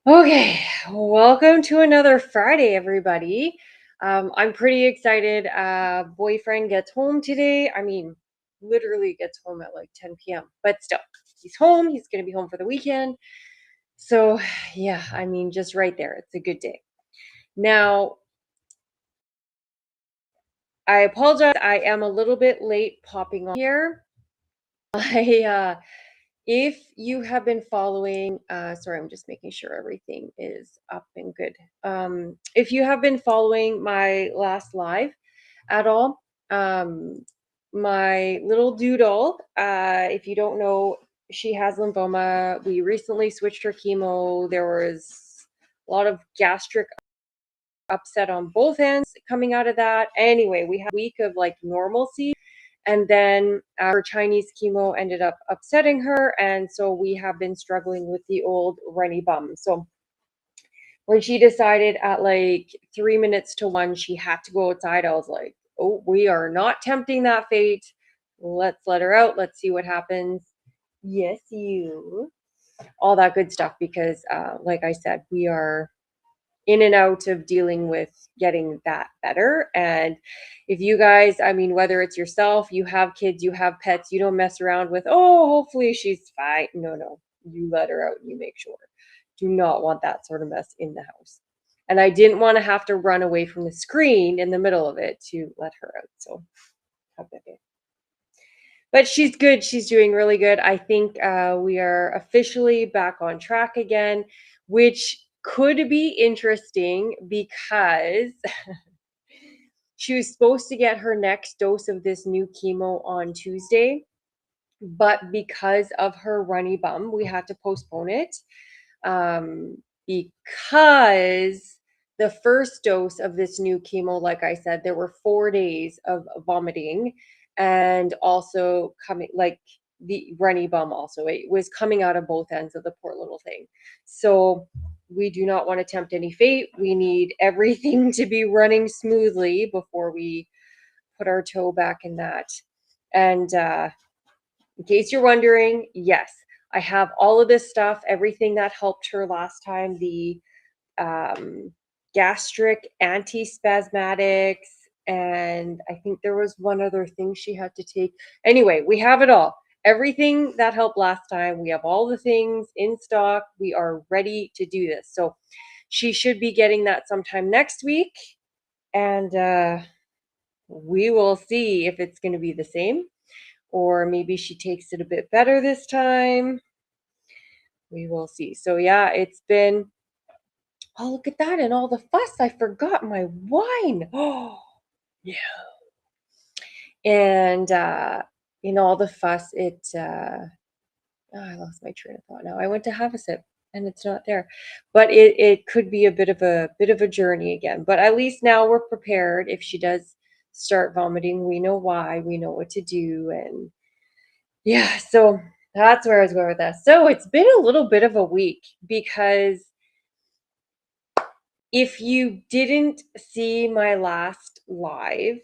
Okay, welcome to another Friday, everybody. I'm pretty excited. Boyfriend gets home today. I mean, literally gets home at like 10 p.m., but still, he's home. He's going to be home for the weekend. So, yeah, I mean, just right there. It's a good day. Now, I apologize. I am a little bit late popping on here. If you have been following, sorry, I'm just making sure everything is up and good. If you have been following my last live at all, um, my little doodle, if you don't know, she has lymphoma. We recently switched her chemo. There was a lot of gastric upset on both ends coming out of that. Anyway, we had a week of like normalcy, and then our Chinese chemo ended up upsetting her. And so we have been struggling with the old runny bum. So when she decided at like 3 minutes to one, she had to go outside, I was like, oh, we are not tempting that fate. Let's let her out. Let's see what happens. Yes, you. All that good stuff. Because, like I said, we are in and out of dealing with getting that better. And if you guys, I mean, whether it's yourself, you have kids, you have pets, you don't mess around with, oh, hopefully she's fine. No, you let her out and you make sure. Do not want that sort of mess in the house. And I didn't want to have to run away from the screen in the middle of it to let her out. So, but she's good. She's doing really good. I think we are officially back on track again, which could be interesting because she was supposed to get her next dose of this new chemo on Tuesday, but because of her runny bum, we had to postpone it because the first dose of this new chemo, like I said, there were 4 days of vomiting and also coming like the runny bum also it was coming out of both ends of the poor little thing. So we do not want to tempt any fate. We need everything to be running smoothly before we put our toe back in that. And in case you're wondering, yes, I have all of this stuff, everything that helped her last time, the gastric antispasmatics, and I think there was one other thing she had to take. Anyway, we have it all. Everything that helped last time, we have all the things in stock. We are ready to do this. So she should be getting that sometime next week, and we will see if it's going to be the same or maybe she takes it a bit better this time. We will see. So yeah, it's been, oh, look at that and all the fuss. I forgot my wine. Oh, yeah. And in all the fuss, oh, I lost my train of thought now. I went to have a sip and it's not there. But it could be a bit of a journey again. But at least now we're prepared. If she does start vomiting, we know why, we know what to do. And yeah, so that's where I was going with that. So it's been a little bit of a week because if you didn't see my last live,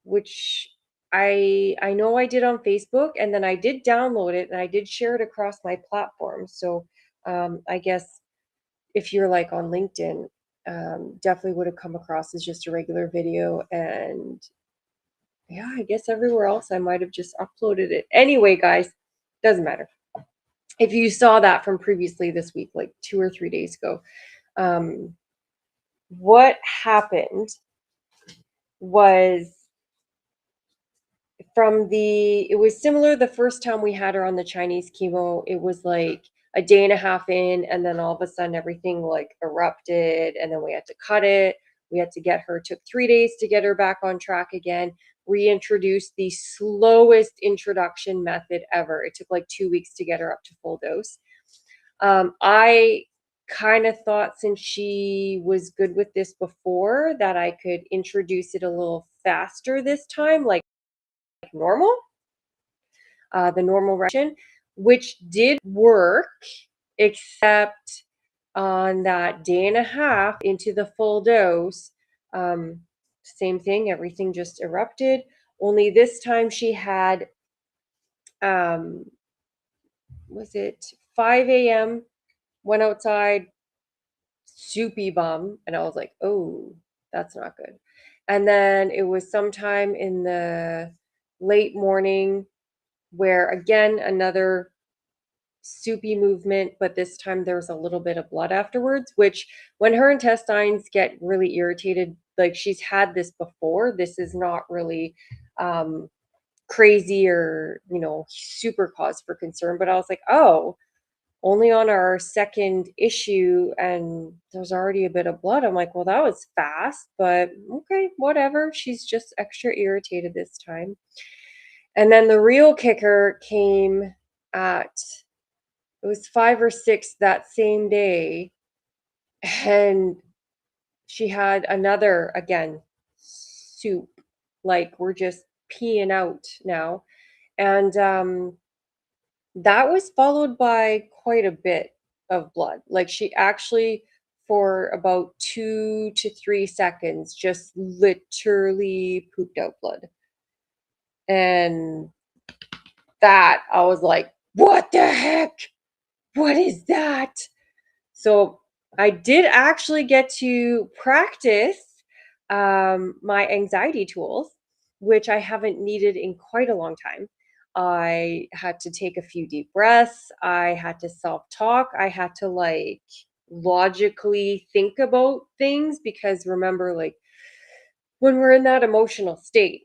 which I know I did on Facebook, and then I did download it and I did share it across my platform. So I guess if you're like on LinkedIn, definitely would have come across as just a regular video. And yeah, I guess everywhere else I might have just uploaded it. Anyway, guys, doesn't matter. If you saw that from previously this week, like 2 or 3 days ago, um, what happened was it was similar the first time we had her on the Chinese chemo. It was like a day and a half in, and then all of a sudden everything like erupted, and then we had to cut it. We had to get her, took 3 days to get her back on track again, reintroduce the slowest introduction method ever. It took like 2 weeks to get her up to full dose. I kind of thought since she was good with this before that I could introduce it a little faster this time, like normal, the normal ration, which did work, except on that day and a half into the full dose, same thing, everything just erupted. Only this time she had, was it 5 a.m., went outside, soupy bum, and I was like, oh, that's not good. And then it was sometime in the late morning where again another soupy movement, but this time there was a little bit of blood afterwards, which when her intestines get really irritated, like she's had this before, this is not really um crazy or, super cause for concern. But I was like, oh, only on our second issue and there's already a bit of blood. I'm like, well, that was fast, but okay, whatever. She's just extra irritated this time. And then the real kicker came at it was 5 or 6 that same day, and she had another again soup. Like we're just peeing out now. And that was followed by quite a bit of blood. Like she actually, for about 2 to 3 seconds, just literally pooped out blood. And that I was like, what the heck? What is that? So I did actually get to practice my anxiety tools, which I haven't needed in quite a long time. I had to take a few deep breaths. I had to self talk. I had to like logically think about things because remember, like when we're in that emotional state,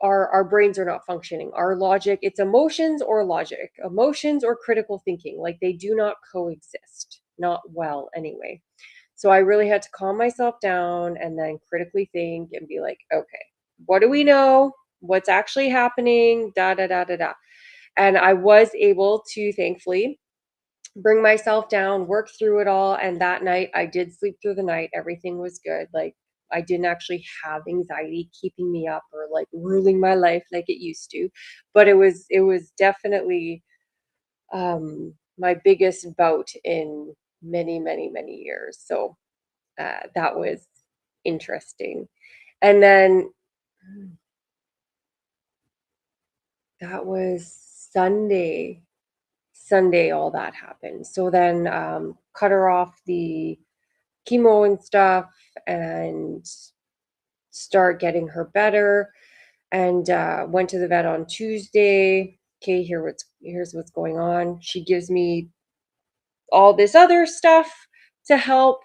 our brains are not functioning. Our logic, it's emotions or logic, emotions or critical thinking. Like they do not coexist, not well anyway. So I really had to calm myself down and then critically think and be like, okay, what do we know? What's actually happening? Da da da da da. And I was able to thankfully bring myself down, work through it all. And that night I did sleep through the night. Everything was good. Like I didn't actually have anxiety keeping me up or like ruling my life like it used to. But it was definitely my biggest bout in many, many, many years. So that was interesting. And then that was Sunday. Sunday, all that happened. So then cut her off the chemo and stuff and start getting her better. And went to the vet on Tuesday. Okay, here's what's going on. She gives me all this other stuff to help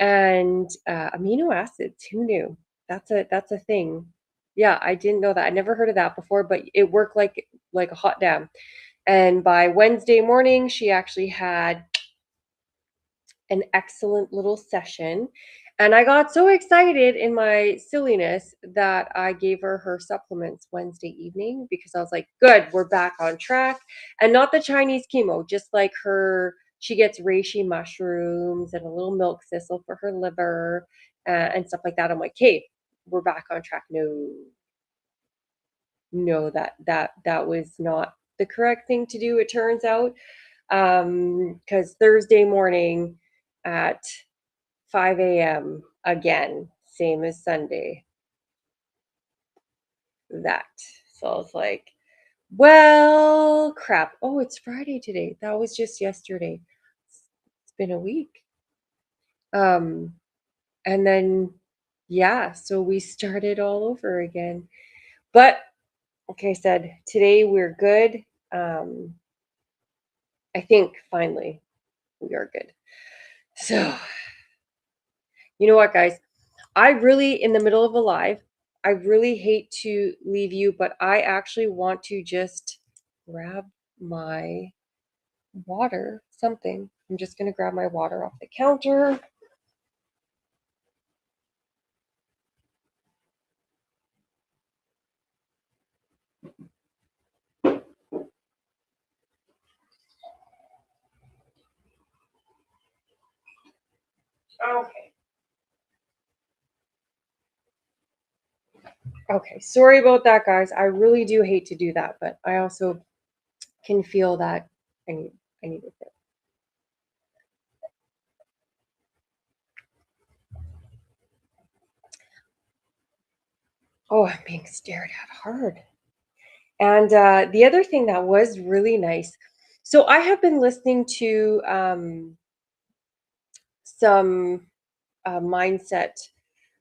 and amino acids. Who knew? That's a thing. Yeah, I didn't know that. I never heard of that before, but it worked like a hot damn. And by Wednesday morning, she actually had an excellent little session. And I got so excited in my silliness that I gave her her supplements Wednesday evening because I was like, good, we're back on track. And not the Chinese chemo, just like she gets reishi mushrooms and a little milk thistle for her liver and stuff like that. I'm like, hey, we're back on track. No, no, that was not the correct thing to do, it turns out. Because Thursday morning at 5 a.m. again, same as Sunday. That. So I was like, well, crap. Oh, it's Friday today. That was just yesterday. It's been a week. Um, and then yeah, so we started all over again. But like I said, today we're good. Um, I think finally we are good. So, you know what, guys? I really, in the middle of a live, I really hate to leave you, but I actually want to just grab my water, something. I'm just going to grab my water off the counter. Okay. Okay. Sorry about that, guys. I really do hate to do that, but I also can feel that I need it. Oh, I'm being stared at hard. And the other thing that was really nice. So I have been listening to some mindset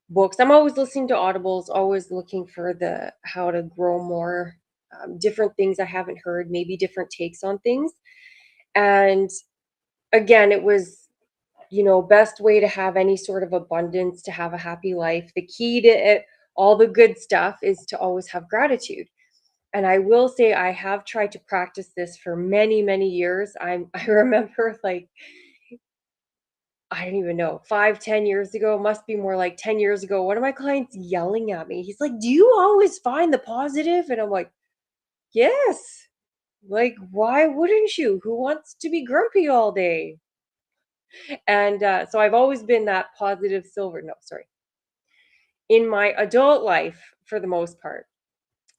books. I'm always listening to audibles, always looking for the how to grow more, different things I haven't heard, maybe different takes on things. And again, it was, best way to have any sort of abundance, to have a happy life. The key to it, all the good stuff, is to always have gratitude. And I will say I have tried to practice this for many, many years. I remember, like, I don't even know, 5, 10 years ago, must be more like 10 years ago, one of my clients yelling at me. He's like, "Do you always find the positive?" And I'm like, "Yes." Like, why wouldn't you? Who wants to be grumpy all day? And so I've always been that positive silver. No, sorry. In my adult life, for the most part,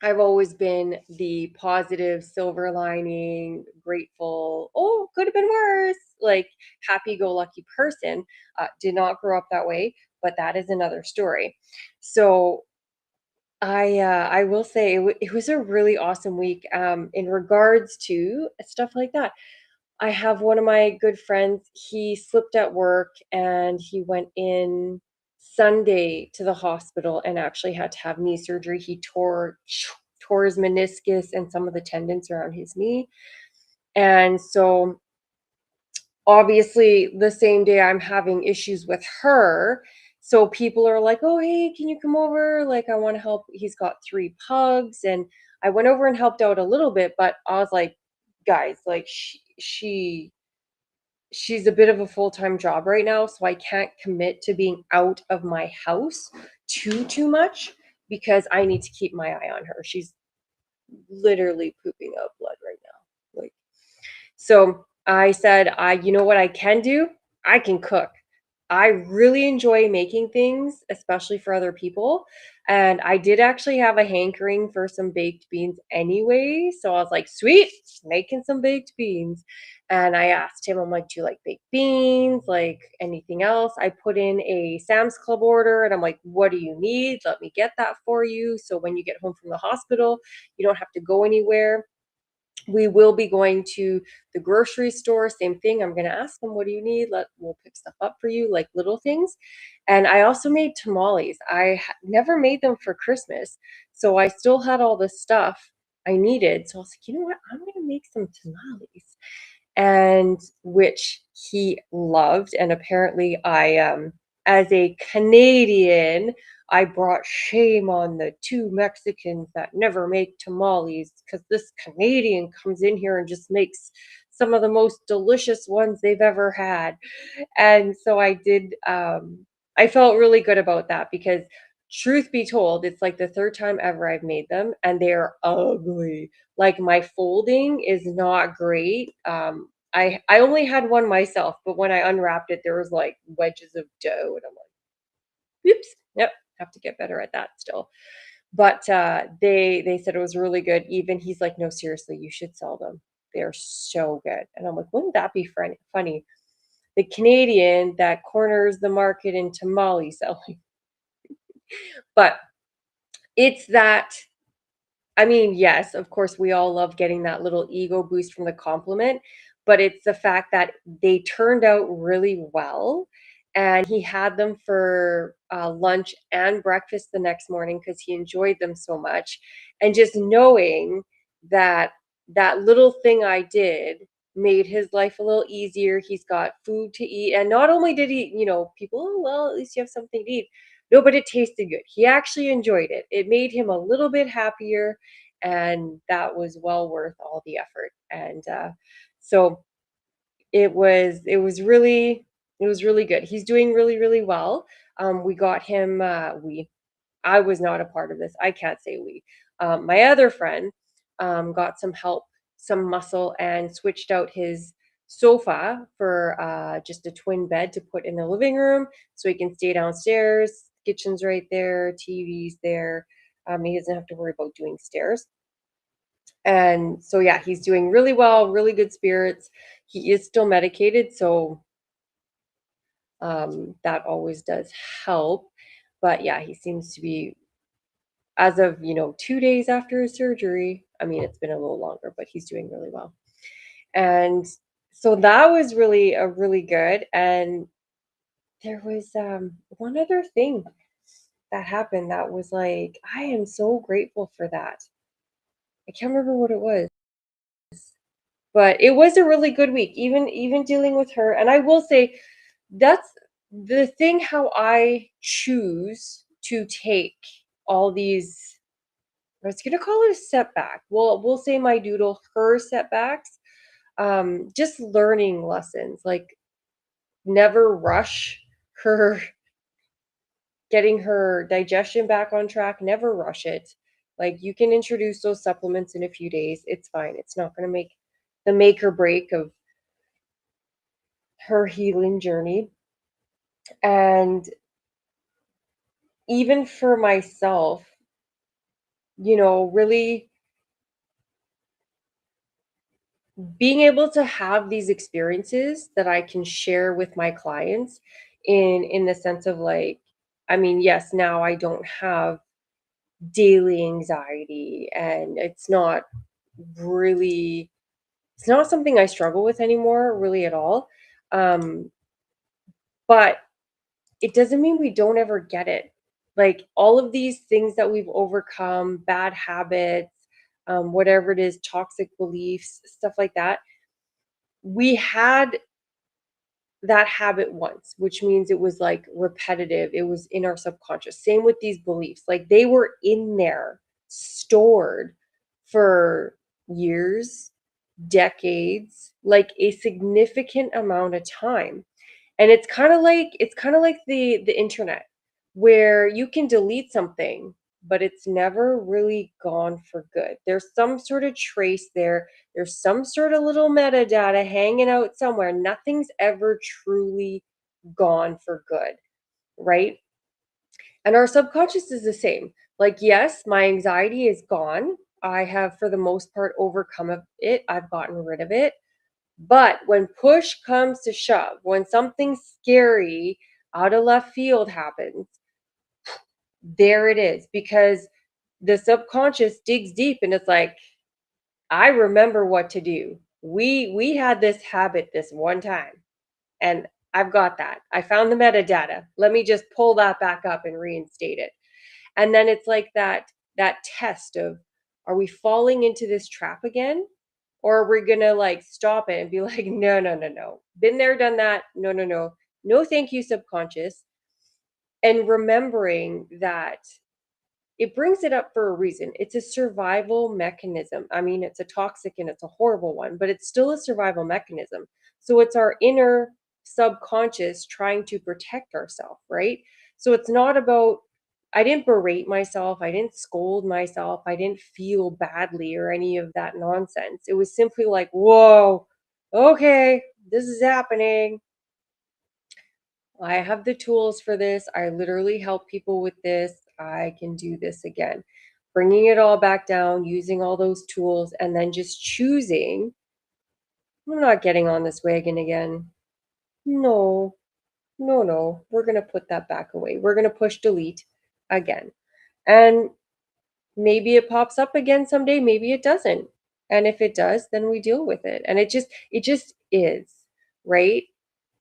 I've always been the positive, silver lining, grateful, oh, could have been worse, like happy go lucky person. Did not grow up that way, but that is another story. So I will say it was a really awesome week in regards to stuff like that. I have one of my good friends, he slipped at work and he went in Sunday to the hospital and actually had to have knee surgery. He tore his meniscus and some of the tendons around his knee. And so obviously the same day I'm having issues with her. So people are like, "Oh, hey, can you come over? Like, I want to help." He's got 3 pugs. And I went over and helped out a little bit, but I was like, guys, like she's a bit of a full-time job right now, so I can't commit to being out of my house too much because I need to keep my eye on her. She's literally pooping out blood right now. Like, so I said, you know what I can do? I can cook. I really enjoy making things, especially for other people. And I did actually have a hankering for some baked beans anyway. So I was like, sweet, making some baked beans. And I asked him, I'm like, do you like baked beans? Like anything else? I put in a Sam's Club order and I'm like, what do you need? Let me get that for you. So when you get home from the hospital, you don't have to go anywhere. We will be going to the grocery store, same thing. I'm gonna ask them, "What do you need?" We'll pick stuff up for you, like little things. And I also made tamales. Never made them for Christmas, so I still had all the stuff I needed. So I was like, "You know what? I'm gonna make some tamales." And which he loved. And apparently, as a Canadian, I brought shame on the 2 Mexicans that never make tamales because this Canadian comes in here and just makes some of the most delicious ones they've ever had. And so I did, I felt really good about that because truth be told, it's like the third time ever I've made them and they're ugly. Like my folding is not great. I only had one myself, but when I unwrapped it, there was like wedges of dough, and I'm like, "Oops, yep, have to get better at that still." But they said it was really good. Even he's like, "No, seriously, you should sell them. They're so good." And I'm like, "Wouldn't that be funny? The Canadian that corners the market in tamale selling." But it's that, I mean, yes, of course, we all love getting that little ego boost from the compliment, but it's the fact that they turned out really well. And he had them for lunch and breakfast the next morning because he enjoyed them so much. And just knowing that that little thing I did made his life a little easier. He's got food to eat. And not only did he, people, "Oh, well, at least you have something to eat." No, but it tasted good. He actually enjoyed it. It made him a little bit happier, and that was well worth all the effort. And so it was really good. He's doing really, really well. We got him. We I was not a part of this. I can't say we. My other friend got some help, some muscle, and switched out his sofa for just a twin bed to put in the living room so he can stay downstairs. Kitchen's right there, TV's there. He doesn't have to worry about doing stairs. And so, yeah, he's doing really well, really good spirits. He is still medicated, so that always does help. But yeah, he seems to be, as of 2 days after his surgery. I mean, it's been a little longer, but he's doing really well. And so that was really a really good. And there was one other thing that happened that was like, I am so grateful for that. I can't remember what it was, but it was a really good week, even dealing with her. And I will say that's the thing, how I choose to take all these, I was gonna call it a setback. Well, we'll say my doodle, her setbacks, just learning lessons, like never rush her getting her digestion back on track, never rush it. Like you can introduce those supplements in a few days. It's fine. It's not going to make the make or break of her healing journey. And even for myself, really being able to have these experiences that I can share with my clients in the sense of like, I mean, yes, now I don't have daily anxiety, and really it's not something I struggle with anymore, really at all. Um, but it doesn't mean we don't ever get it. Like all of these things that we've overcome, bad habits, whatever it is, toxic beliefs, stuff like that. We had that habit once, which means it was like repetitive. It was in our subconscious. Same with these beliefs. Like they were in there, stored for years, decades, like a significant amount of time. And it's kind of like the internet, where you can delete something, but it's never really gone for good. There's some sort of trace there. There's some sort of little metadata hanging out somewhere. Nothing's ever truly gone for good, right? And our subconscious is the same. Like, yes, my anxiety is gone. I have, for the most part, overcome it. I've gotten rid of it. But when push comes to shove, when something scary out of left field happens, there it is. Because the subconscious digs deep and it's like, I remember what to do. We had this habit this one time, and I've got that. I found the metadata. Let me just pull that back up and reinstate it. And then it's like that test of, are we falling into this trap again? Or are we gonna like stop it and be like, no, no, no, no. Been there, done that. No, no, no. No, thank you, subconscious. And remembering that it brings it up for a reason. It's a survival mechanism. I mean, it's a toxic and it's a horrible one, but it's still a survival mechanism. So it's our inner subconscious trying to protect ourselves, right? So it's not about, I didn't berate myself, I didn't scold myself, I didn't feel badly or any of that nonsense. It was simply like, whoa, okay, this is happening. I have the tools for this. I literally help people with this. I can do this again. Bringing it all back down, using all those tools, and then just choosing, I'm not getting on this wagon again. No, no, no. We're going to put that back away. We're going to push delete again. And maybe it pops up again someday, maybe it doesn't. And if it does, then we deal with it. And it just is, right?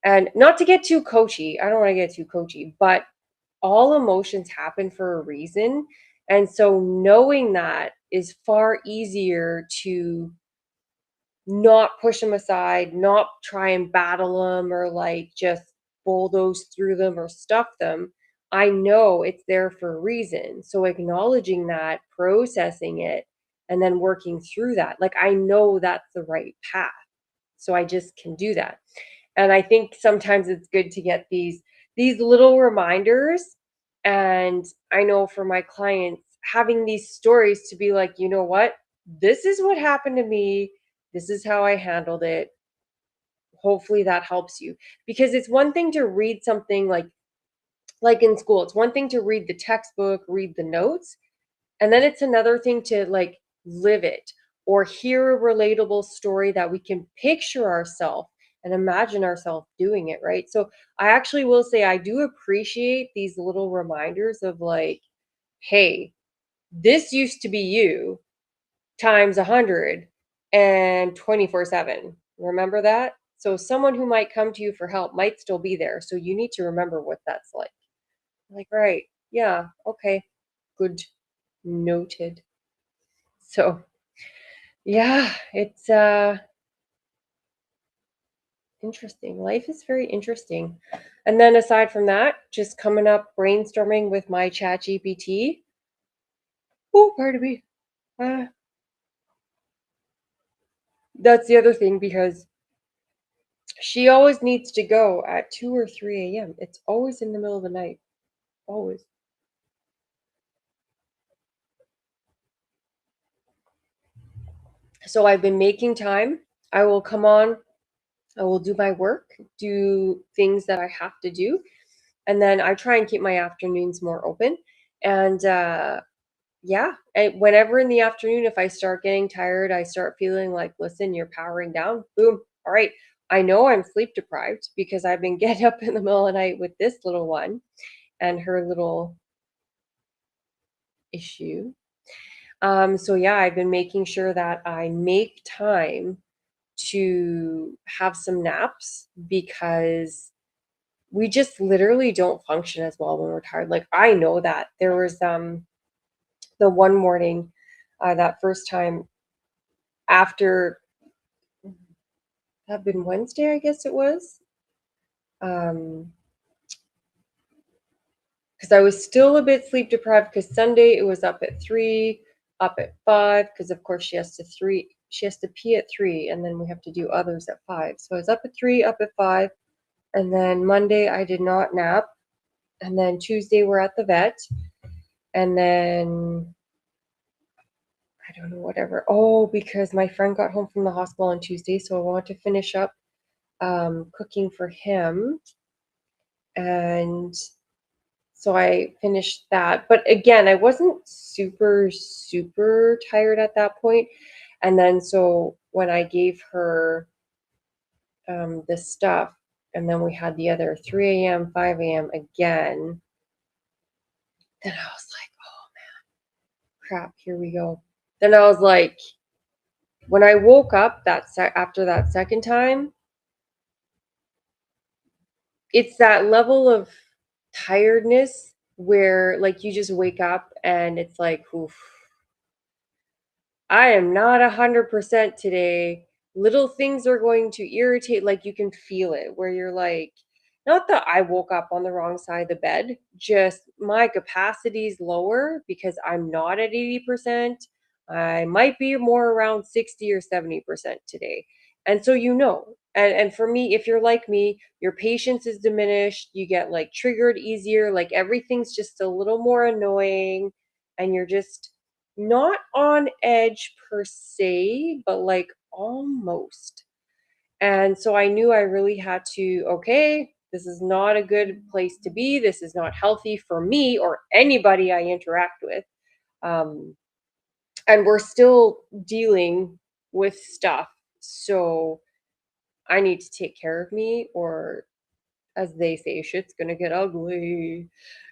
And not to get too coachy, I don't want to get too coachy, but all emotions happen for a reason. And so knowing that is far easier to not push them aside, not try and battle them or like just bulldoze through them or stuff them. I know it's there for a reason. So acknowledging that, processing it, and then working through that. Like I know that's the right path. So I just can do that. And I think sometimes it's good to get these little reminders. And I know for my clients, having these stories to be like, you know what? This is what happened to me. This is how I handled it. Hopefully that helps you. Because it's one thing to read something like in school. It's one thing to read the textbook, read the notes, and then it's another thing to like live it or hear a relatable story that we can picture ourselves and imagine ourselves doing it, right? So I actually will say I do appreciate these little reminders of like, hey, this used to be you times 100 and 24/7. Remember that? So someone who might come to you for help might still be there. So you need to remember what that's like. Like, right. Yeah. Okay. Good. Noted. So, yeah, it's interesting. Life is very interesting. And then aside from that, just coming up brainstorming with my chat GPT. Oh, pardon me. Uh, that's the other thing because she always needs to go at 2 or 3 a.m. It's always in the middle of the night. Always. So I've been making time. I will come on, I will do my work, do things that I have to do. And then I try and keep my afternoons more open. And yeah, and whenever in the afternoon, if I start getting tired, I start feeling like, listen, you're powering down. Boom. All right. I know I'm sleep deprived because I've been getting up in the middle of the night with this little one and her little issue. So yeah, I've been making sure that I make time to have some naps because we just literally don't function as well when we're tired. Like I know that there was the one morning, that first time after have been Wednesday, I guess it was. Um, because I was still a bit sleep deprived because Sunday it was up at 3, up at 5, because of course she has to pee at 3, and then we have to do others at 5. So I was up at 3, up at 5, and then Monday I did not nap, and then Tuesday we're at the vet, and then I don't know, whatever. Oh, because my friend got home from the hospital on Tuesday, so I want to finish up cooking for him. And so I finished that. But again, I wasn't super, super tired at that point. And then so when I gave her this stuff, and then we had the other 3 a.m., 5 a.m. again, then I was like, oh crap, here we go. Then I was like, when I woke up after that second time, it's that level of tiredness where like you just wake up and it's like, oof, I am not 100% today. Little things are going to irritate, like you can feel it where you're like, not that I woke up on the wrong side of the bed, just my capacity is lower because I'm not at 80%. I might be more around 60 or 70% today. And so and for me, if you're like me, your patience is diminished, you get like triggered easier, like everything's just a little more annoying, and you're just not on edge per se, but like almost. And so I knew I really had to, okay, this is not a good place to be. This is not healthy for me or anybody I interact with. Um, and we're still dealing with stuff. So I need to take care of me, or as they say, shit's going to get ugly.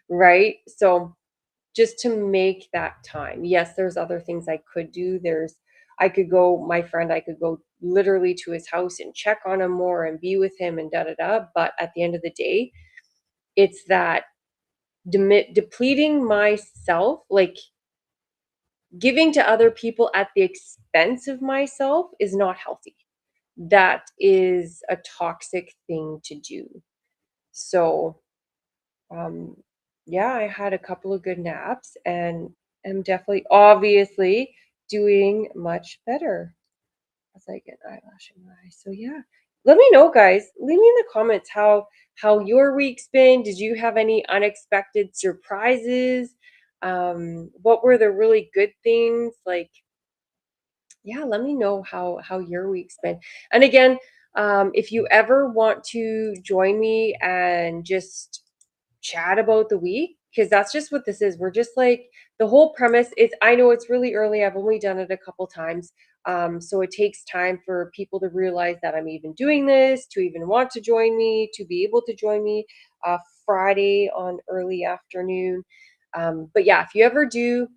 Right. So just to make that time. Yes, there's other things I could do. I could go literally to his house and check on him more and be with him and da da da. But at the end of the day, it's that depleting myself, like giving to other people at the expense of myself is not healthy. That is a toxic thing to do. So um, yeah, I had a couple of good naps and am definitely, obviously, doing much better as I get eyelash in my eyes. So yeah, let me know, guys. Leave me in the comments how your week's been. Did you have any unexpected surprises? What were the really good things? Like, yeah, let me know how your week's been. And again, if you ever want to join me and just chat about the week, because that's just what this is. We're just like, the whole premise is, I know it's really early. I've only done it a couple times. So it takes time for people to realize that I'm even doing this, to even want to join me, to be able to join me Friday on early afternoon. But yeah, if you ever do,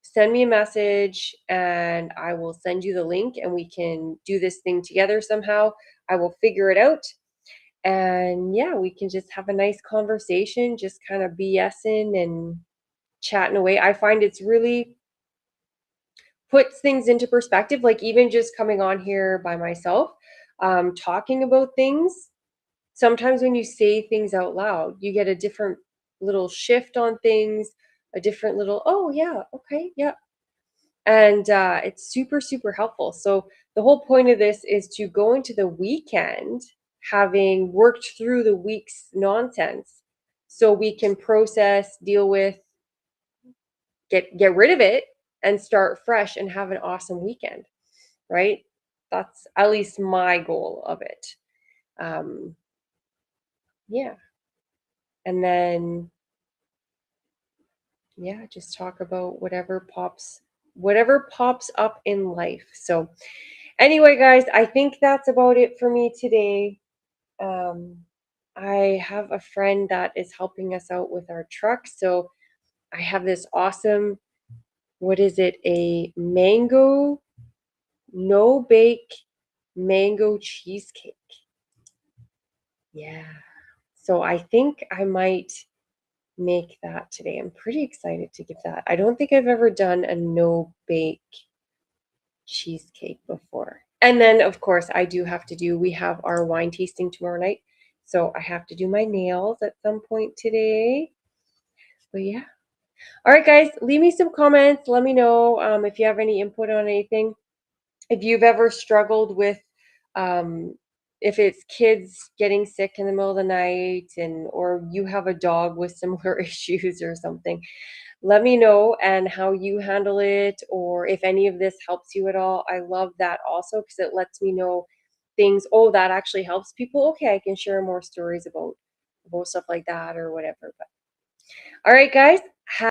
send me a message and I will send you the link and we can do this thing together somehow. I will figure it out. And yeah, we can just have a nice conversation, just kind of BSing and chatting away. I find it's really puts things into perspective, like even just coming on here by myself, talking about things. Sometimes when you say things out loud, you get a different little shift on things, a different little, oh, yeah, okay, yeah. And it's super, super helpful. So, the whole point of this is to go into the weekend having worked through the week's nonsense so we can process, deal with, get rid of it and start fresh and have an awesome weekend, right? That's at least my goal of it. Um, yeah. And then yeah, just talk about whatever pops up in life. So anyway, guys, I think that's about it for me today. Um, I have a friend that is helping us out with our truck. So I have this awesome, what is it? A mango no bake mango cheesecake. Yeah. So I think I might make that today. I'm pretty excited to give that. I don't think I've ever done a no bake cheesecake before. And then, of course, we have our wine tasting tomorrow night. So I have to do my nails at some point today. But yeah. All right, guys, leave me some comments. Let me know if you have any input on anything. If you've ever struggled with, um, if it's kids getting sick in the middle of the night or you have a dog with similar issues or something, let me know and how you handle it, or if any of this helps you at all. I love that also because it lets me know things. Oh, that actually helps people. Okay, I can share more stories about stuff like that or whatever. But all right, guys,